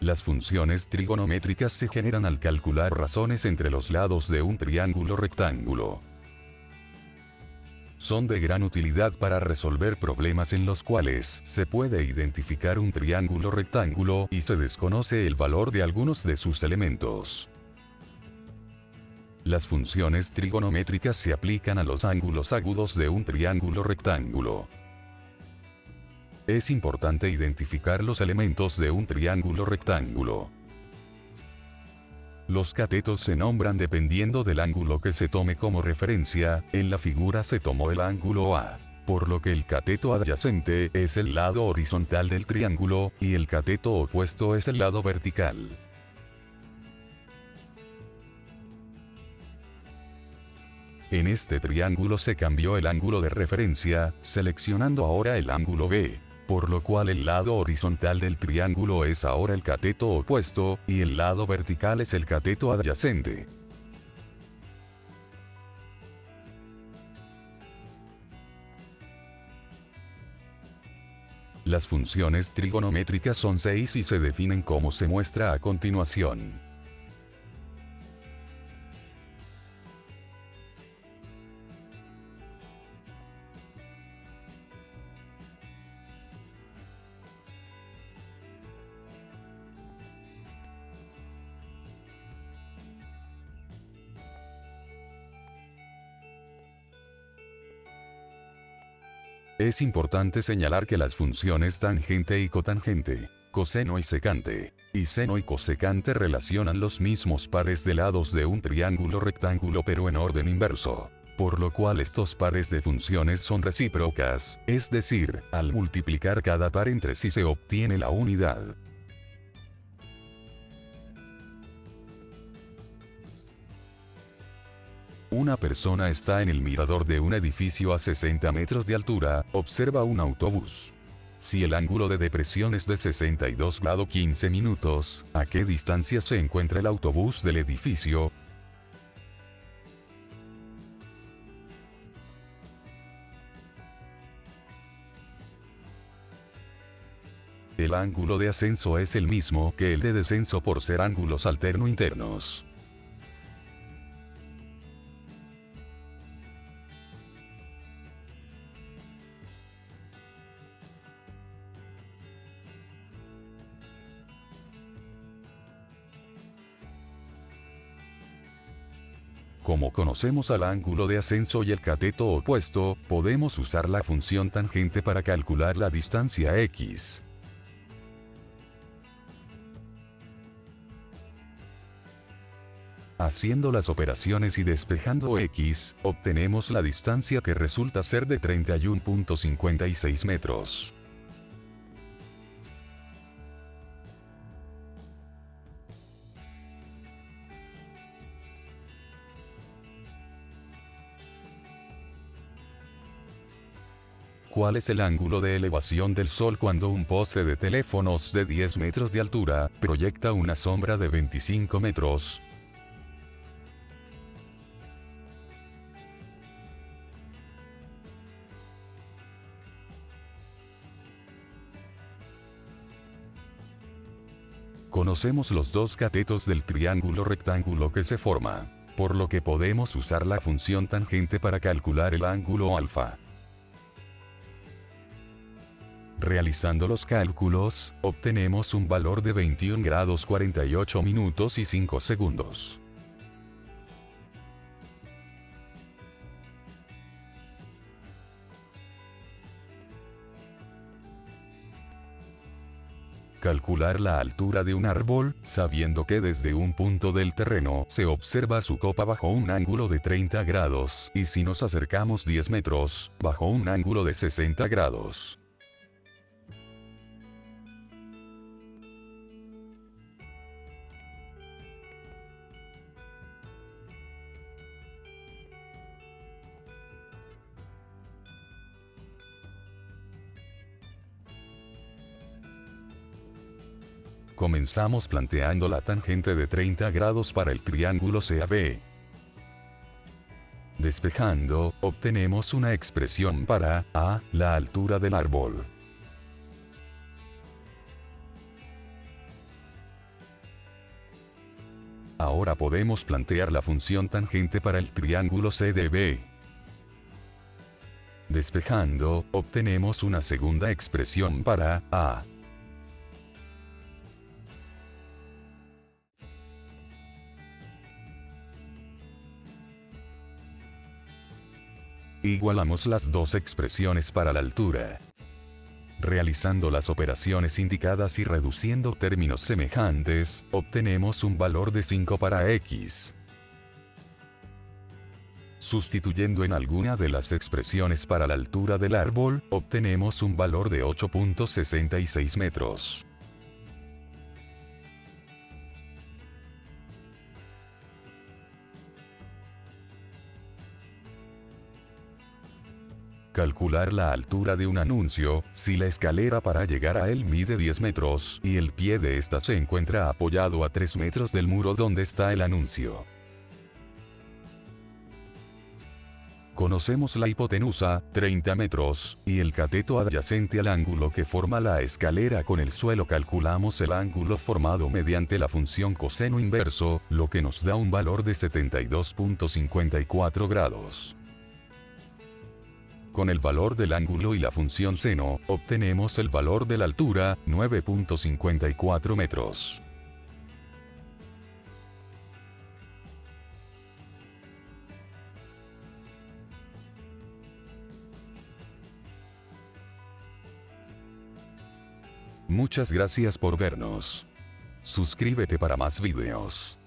Las funciones trigonométricas se generan al calcular razones entre los lados de un triángulo rectángulo. Son de gran utilidad para resolver problemas en los cuales se puede identificar un triángulo rectángulo y se desconoce el valor de algunos de sus elementos. Las funciones trigonométricas se aplican a los ángulos agudos de un triángulo rectángulo. Es importante identificar los elementos de un triángulo rectángulo. Los catetos se nombran dependiendo del ángulo que se tome como referencia. En la figura se tomó el ángulo A, por lo que el cateto adyacente es el lado horizontal del triángulo, y el cateto opuesto es el lado vertical. En este triángulo se cambió el ángulo de referencia, seleccionando ahora el ángulo B, por lo cual el lado horizontal del triángulo es ahora el cateto opuesto, y el lado vertical es el cateto adyacente. Las funciones trigonométricas son 6 y se definen como se muestra a continuación. Es importante señalar que las funciones tangente y cotangente, coseno y secante, y seno y cosecante relacionan los mismos pares de lados de un triángulo rectángulo pero en orden inverso, por lo cual estos pares de funciones son recíprocas, es decir, al multiplicar cada par entre sí se obtiene la unidad. Una persona está en el mirador de un edificio a 60 metros de altura, observa un autobús. Si el ángulo de depresión es de 62 grados 15 minutos, ¿a qué distancia se encuentra el autobús del edificio? El ángulo de ascenso es el mismo que el de descenso por ser ángulos alterno-internos. Como conocemos al ángulo de ascenso y el cateto opuesto, podemos usar la función tangente para calcular la distancia x. Haciendo las operaciones y despejando x, obtenemos la distancia que resulta ser de 31.56 metros. ¿Cuál es el ángulo de elevación del Sol cuando un poste de teléfonos de 10 metros de altura proyecta una sombra de 25 metros? Conocemos los dos catetos del triángulo rectángulo que se forma, por lo que podemos usar la función tangente para calcular el ángulo alfa. Realizando los cálculos, obtenemos un valor de 21 grados 48 minutos y 5 segundos. Calcular la altura de un árbol, sabiendo que desde un punto del terreno se observa su copa bajo un ángulo de 30 grados, y si nos acercamos 10 metros, bajo un ángulo de 60 grados. Comenzamos planteando la tangente de 30 grados para el triángulo CAB. Despejando, obtenemos una expresión para A, la altura del árbol. Ahora podemos plantear la función tangente para el triángulo CDB. Despejando, obtenemos una segunda expresión para A. Igualamos las dos expresiones para la altura. Realizando las operaciones indicadas y reduciendo términos semejantes, obtenemos un valor de 5 para x. Sustituyendo en alguna de las expresiones para la altura del árbol, obtenemos un valor de 8.66 metros. Calcular la altura de un anuncio, si la escalera para llegar a él mide 10 metros, y el pie de ésta se encuentra apoyado a 3 metros del muro donde está el anuncio. Conocemos la hipotenusa, 30 metros, y el cateto adyacente al ángulo que forma la escalera con el suelo. Calculamos el ángulo formado mediante la función coseno inverso, lo que nos da un valor de 72.54 grados. Con el valor del ángulo y la función seno, obtenemos el valor de la altura, 9.54 metros. Muchas gracias por vernos. Suscríbete para más videos.